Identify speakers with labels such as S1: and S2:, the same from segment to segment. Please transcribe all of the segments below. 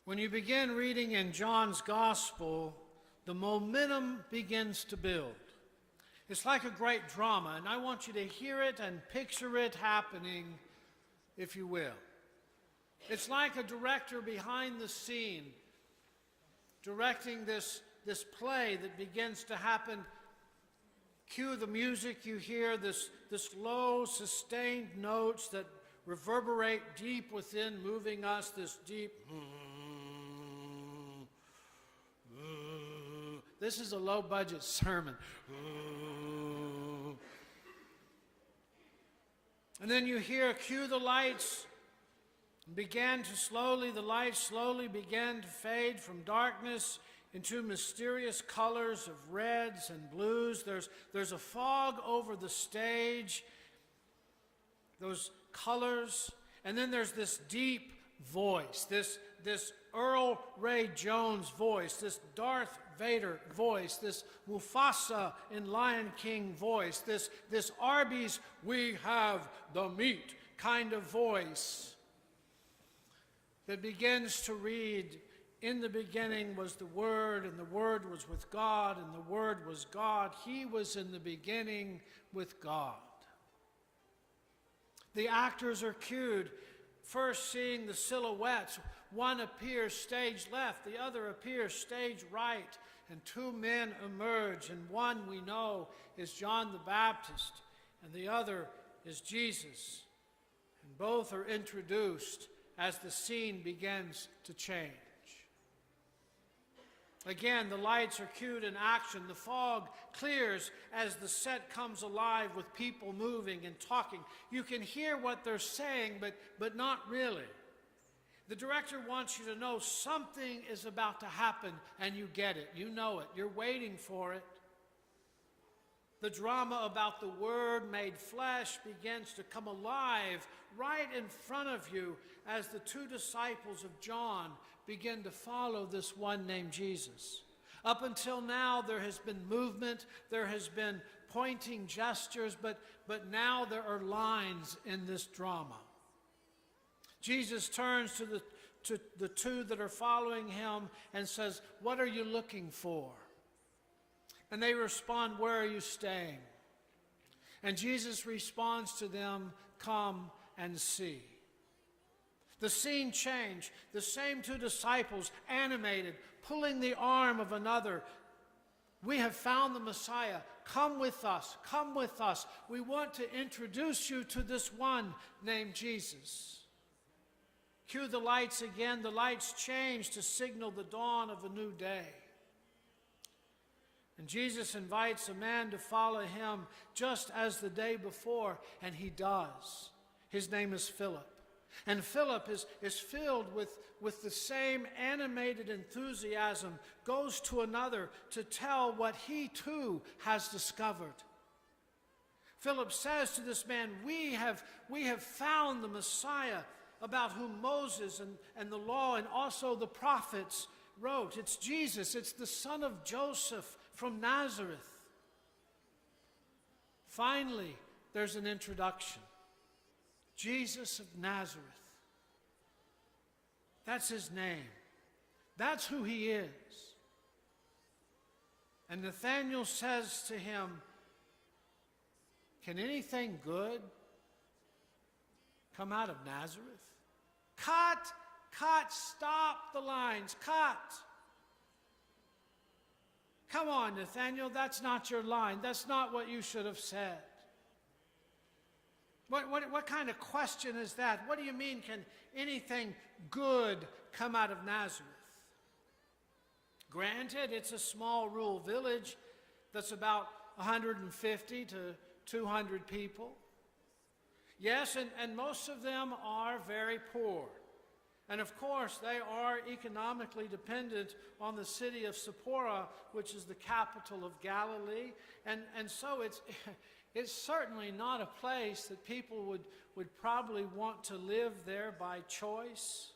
S1: When you begin reading in John's Gospel, the momentum begins to build. It's like a great drama, and I want you to hear it and picture it happening, if you will. It's like a director behind the scene directing this play that begins to happen. Cue the music, you hear this low, sustained notes that reverberate deep within, moving us, this deep. This is a low-budget sermon. And then you hear, cue the lights. The lights slowly began to fade from darkness into mysterious colors of reds and blues. There's a fog over the stage, those colors. And then there's this deep voice, this Earl Ray Jones voice, this Darth Vader voice, this Mufasa in Lion King voice, this Arby's "we have the meat" kind of voice that begins to read, "In the beginning was the Word, and the Word was with God, and the Word was God. He was in the beginning with God." The actors are cued, first seeing the silhouettes. One appears stage left, the other appears stage right, and two men emerge, and one we know is John the Baptist, and the other is Jesus. And both are introduced as the scene begins to change. Again, the lights are cued in action. The fog clears as the set comes alive with people moving and talking. You can hear what they're saying, but not really. The director wants you to know something is about to happen, and you get it. You know it. You're waiting for it. The drama about the Word made flesh begins to come alive right in front of you as the two disciples of John begin to follow this one named Jesus. Up until now, there has been movement, there has been pointing gestures, but now there are lines in this drama. Jesus turns to the two that are following him and says, "What are you looking for?" And they respond, "Where are you staying?" And Jesus responds to them, "Come and see." The scene changed. The same two disciples, animated, pulling the arm of another. "We have found the Messiah. Come with us. Come with us. We want to introduce you to this one named Jesus." Cue the lights again. The lights change to signal the dawn of a new day. And Jesus invites a man to follow him just as the day before, and he does. His name is Philip. And Philip is filled with the same animated enthusiasm, goes to another to tell what he too has discovered. Philip says to this man, we have found the Messiah about whom Moses and the law and also the prophets wrote. It's Jesus. It's the son of Joseph from Nazareth. Finally, there's an introduction. Jesus of Nazareth. That's his name. That's who he is. And Nathanael says to him, "Can anything good come out of Nazareth?" Cut, stop the lines, cut. Come on, Nathanael, that's not your line. That's not what you should have said. What kind of question is that? What do you mean, can anything good come out of Nazareth? Granted, it's a small rural village that's about 150 to 200 people. Yes, and most of them are very poor. And of course, they are economically dependent on the city of Sepphoris, which is the capital of Galilee. And so it's certainly not a place that people would probably want to live there by choice.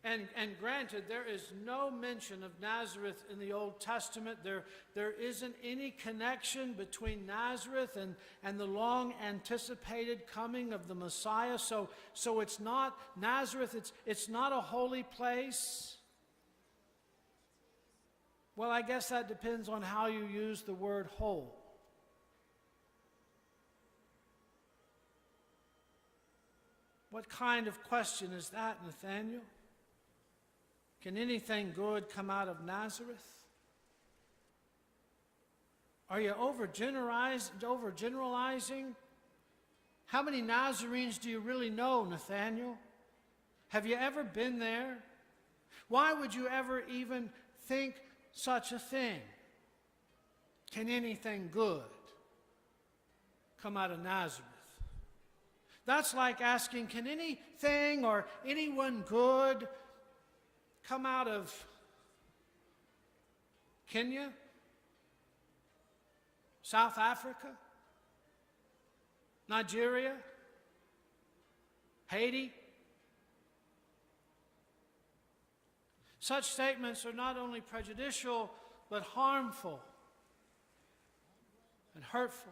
S1: And granted, there is no mention of Nazareth in the Old Testament. There isn't any connection between Nazareth and the long anticipated coming of the Messiah. So it's not Nazareth, it's not a holy place. Well, I guess that depends on how you use the word whole. What kind of question is that, Nathaniel? Can anything good come out of Nazareth? Are you overgeneralizing? How many Nazarenes do you really know, Nathaniel? Have you ever been there? Why would you ever even think such a thing? Can anything good come out of Nazareth? That's like asking, can anything or anyone good come out of Kenya, South Africa, Nigeria, Haiti? Such statements are not only prejudicial, but harmful and hurtful.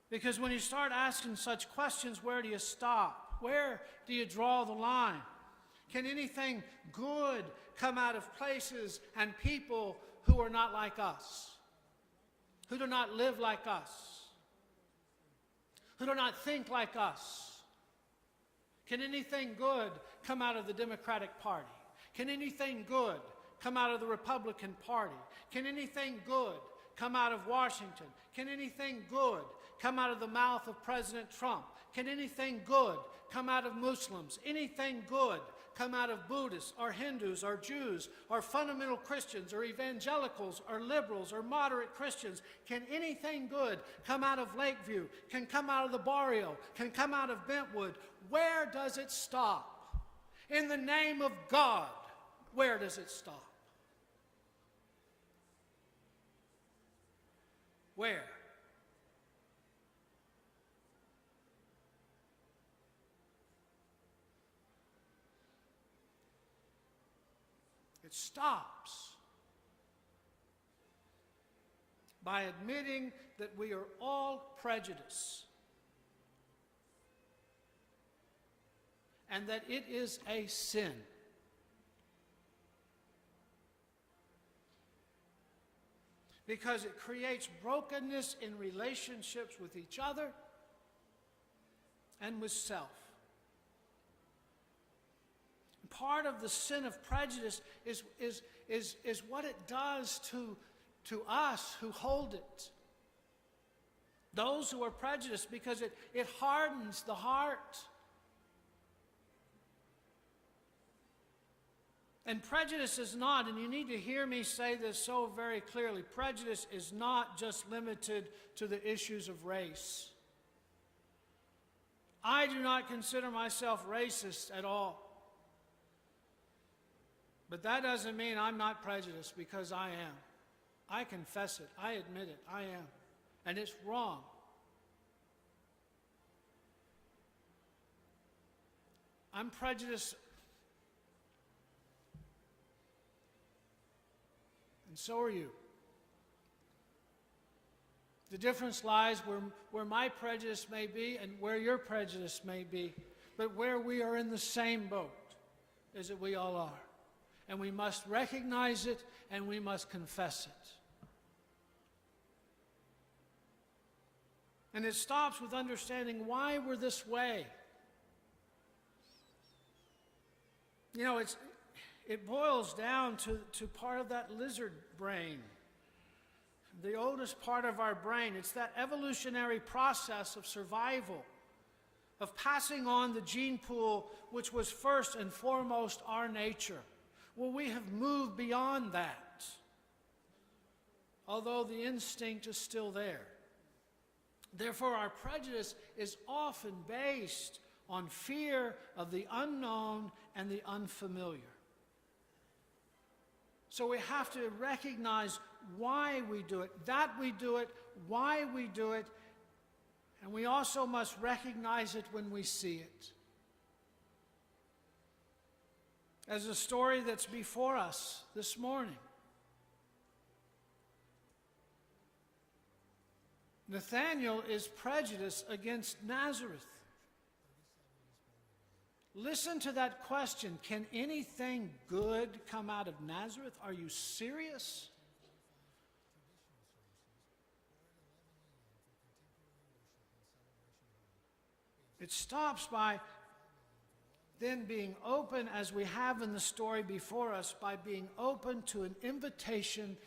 S1: Because when you start asking such questions, where do you stop? Where do you draw the line? Can anything good come out of places and people who are not like us? Who do not live like us? Who do not think like us? Can anything good come out of the Democratic Party? Can anything good come out of the Republican Party? Can anything good come out of Washington? Can anything good come out of the mouth of President Trump? Can anything good come out of Muslims? Anything good come out of Buddhists or Hindus or Jews or fundamental Christians or evangelicals or liberals or moderate Christians? Can anything good come out of Lakeview? Can come out of the Barrio? Can come out of Bentwood? Where does it stop? In the name of God, where does it stop? Where? It stops by admitting that we are all prejudiced and that it is a sin. Because it creates brokenness in relationships with each other and with self. Part of the sin of prejudice is what it does to us who hold it. Those who are prejudiced, because it hardens the heart. And prejudice is not, and you need to hear me say this so very clearly, prejudice is not just limited to the issues of race. I do not consider myself racist at all. But that doesn't mean I'm not prejudiced, because I am. I confess it. I admit it. I am. And it's wrong. I'm prejudiced. And so are you. The difference lies where my prejudice may be and where your prejudice may be. But where we are in the same boat is that we all are. And we must recognize it, and we must confess it. And it stops with understanding why we're this way. You know, it boils down to part of that lizard brain, the oldest part of our brain. It's that evolutionary process of survival, of passing on the gene pool, which was first and foremost our nature. Well, we have moved beyond that, although the instinct is still there. Therefore, our prejudice is often based on fear of the unknown and the unfamiliar. So we have to recognize why we do it, that we do it, why we do it, and we also must recognize it when we see it. as the story that's before us this morning. Nathanael is prejudiced against Nazareth. Listen to that question. Can anything good come out of Nazareth? Are you serious? It stops by then being open, as we have in the story before us, by being open to an invitation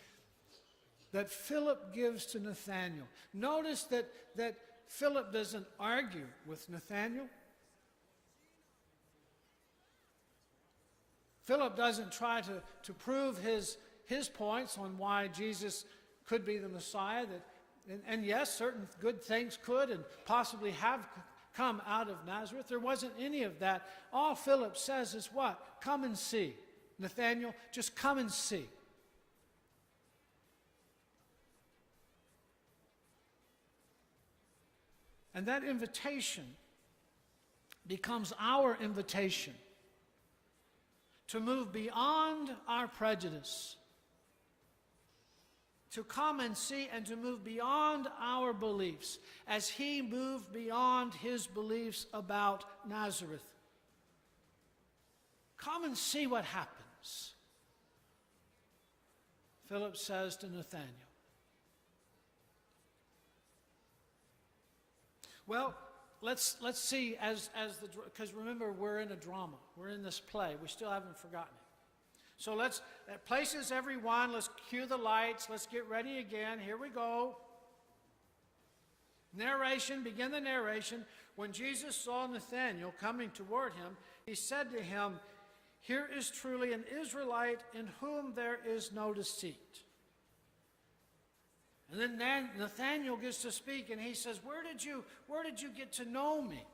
S1: that Philip gives to Nathanael. Notice that Philip doesn't argue with Nathanael. Philip doesn't try to prove his points on why Jesus could be the Messiah. And yes, certain good things could and possibly have come out of Nazareth. There wasn't any of that. All Philip says is what? Come and see. Nathanael, just come and see. And that invitation becomes our invitation to move beyond our prejudice, to come and see and to move beyond our beliefs as he moved beyond his beliefs about Nazareth. Come and see what happens, Philip says to Nathanael. Well, let's see because remember, we're in a drama. We're in this play. We still haven't forgotten it. So places everyone. Let's cue the lights. Let's get ready again. Here we go. Narration, begin the narration. When Jesus saw Nathanael coming toward him, he said to him, "Here is truly an Israelite in whom there is no deceit." And then Nathanael gets to speak, and he says, where did you get to know me?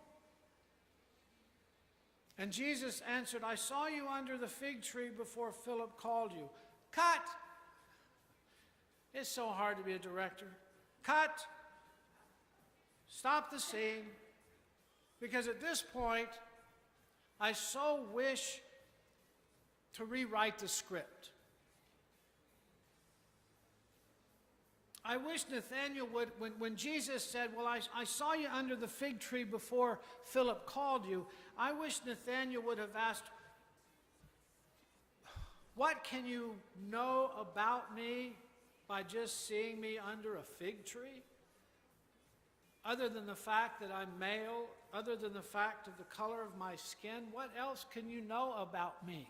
S1: And Jesus answered, "I saw you under the fig tree before Philip called you." Cut! It's so hard to be a director. Cut! Stop the scene. Because at this point, I so wish to rewrite the script. I wish Nathanael would, when Jesus said, well, I saw you under the fig tree before Philip called you, I wish Nathanael would have asked, what can you know about me by just seeing me under a fig tree? Other than the fact that I'm male, other than the fact of the color of my skin, what else can you know about me?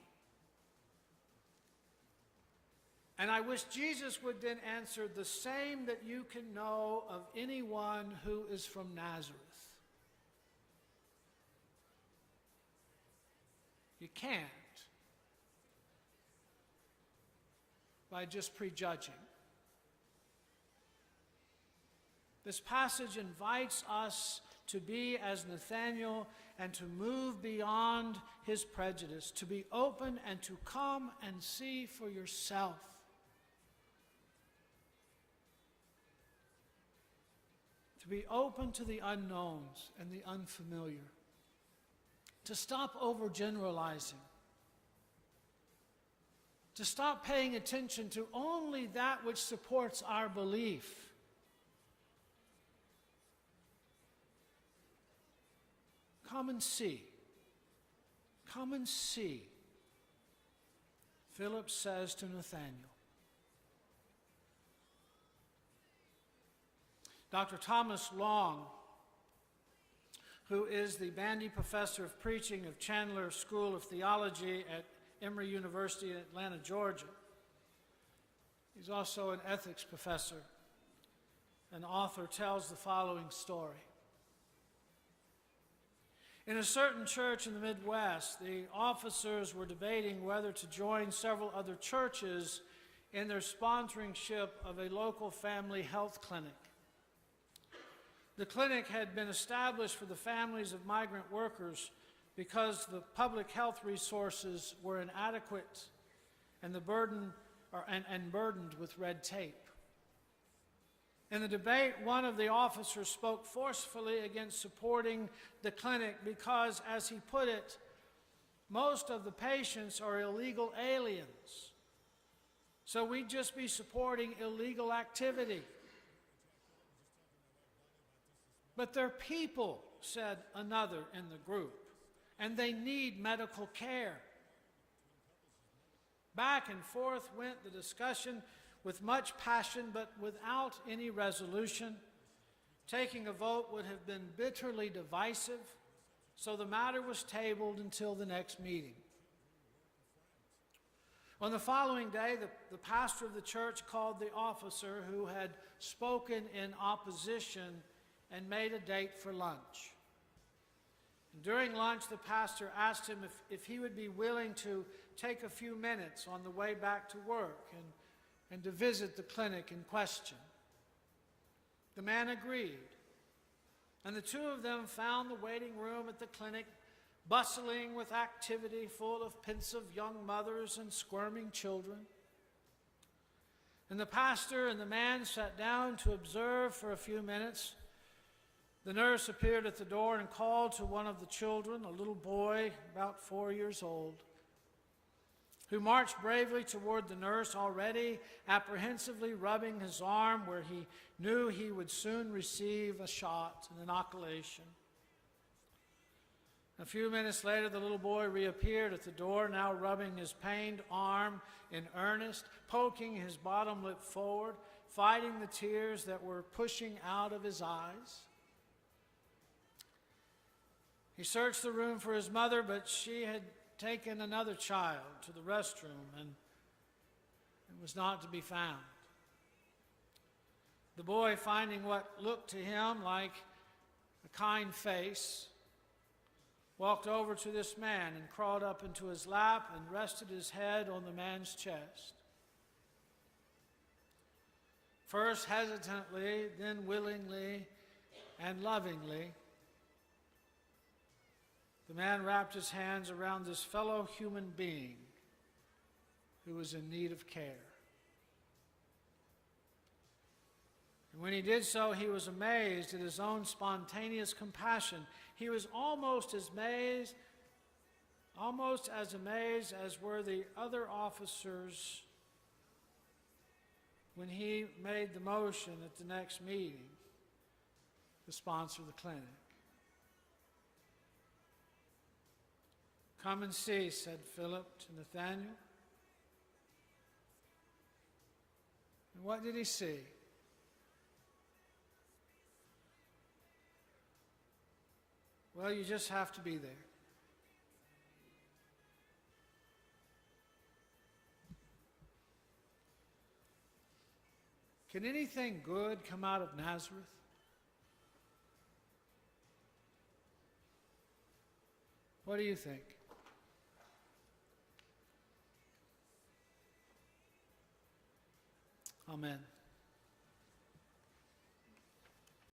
S1: And I wish Jesus would then answer the same that you can know of anyone who is from Nazareth. You can't by just prejudging. This passage invites us to be as Nathanael and to move beyond his prejudice, to be open and to come and see for yourself. To be open to the unknowns and the unfamiliar. To stop overgeneralizing. To stop paying attention to only that which supports our belief. Come and see. Come and see, Philip says to Nathanael. Dr. Thomas Long, who is the Bandy Professor of Preaching of Chandler School of Theology at Emory University in Atlanta, Georgia. He's also an ethics professor. An author tells the following story. In a certain church in the Midwest, the officers were debating whether to join several other churches in their sponsorship of a local family health clinic. The clinic had been established for the families of migrant workers because the public health resources were inadequate and burdened with red tape. In the debate, one of the officers spoke forcefully against supporting the clinic because, as he put it, Most of the patients are illegal aliens. So we'd just be supporting illegal activity. But they're people, said another in the group, and they need medical care. Back and forth went the discussion with much passion, but without any resolution. Taking a vote would have been bitterly divisive, so the matter was tabled until the next meeting. On the following day, the pastor of the church called the officer who had spoken in opposition and made a date for lunch. And during lunch, the pastor asked him if he would be willing to take a few minutes on the way back to work and to visit the clinic in question. The man agreed, and the two of them found the waiting room at the clinic bustling with activity, full of pensive young mothers and squirming children. And the pastor and the man sat down to observe for a few minutes. The nurse appeared at the door and called to one of the children, a little boy about 4 years old, who marched bravely toward the nurse, already apprehensively rubbing his arm where he knew he would soon receive a shot, an inoculation. A few minutes later, the little boy reappeared at the door, now rubbing his pained arm in earnest, poking his bottom lip forward, fighting the tears that were pushing out of his eyes. He searched the room for his mother, but she had taken another child to the restroom and it was not to be found. The boy, finding what looked to him like a kind face, walked over to this man and crawled up into his lap and rested his head on the man's chest. First hesitantly, then willingly and lovingly, the man wrapped his hands around this fellow human being who was in need of care. And when he did so, he was amazed at his own spontaneous compassion. He was almost as amazed as were the other officers when he made the motion at the next meeting to sponsor the clinic. "Come and see," said Philip to Nathaniel. And what did he see? Well, you just have to be there. Can anything good come out of Nazareth? What do you think? Amen.